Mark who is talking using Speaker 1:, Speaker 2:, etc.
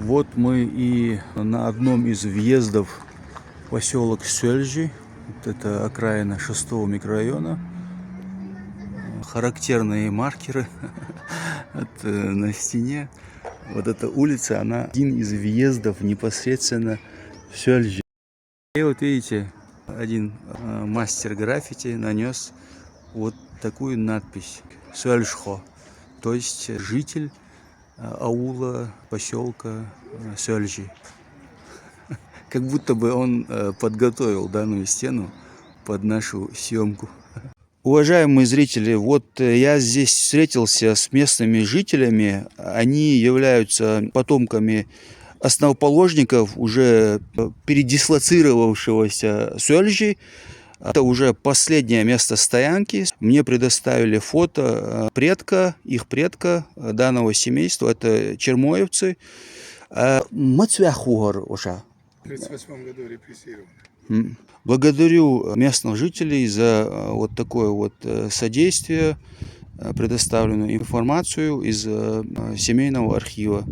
Speaker 1: Вот мы и на одном из въездов поселок Сёльжи. Вот это окраина 6-го микрорайона. Характерные маркеры на стене. Вот эта улица, она один из въездов непосредственно в Сёльжи. И вот видите, один мастер граффити нанес вот такую надпись Сёльшхо, то есть житель аула, поселка Сёльжи. Как будто бы он подготовил данную стену под нашу съемку. Уважаемые зрители, вот я здесь встретился с местными жителями. Они являются потомками основоположников уже передислоцировавшегося Сёльжи. Это уже последнее место стоянки. Мне предоставили фото их предка данного семейства. Это чермоевцы. Мацвяхугар уже.
Speaker 2: В 1938 году репрессированы.
Speaker 1: Благодарю местных жителей за вот такое вот содействие, предоставленную информацию из семейного архива.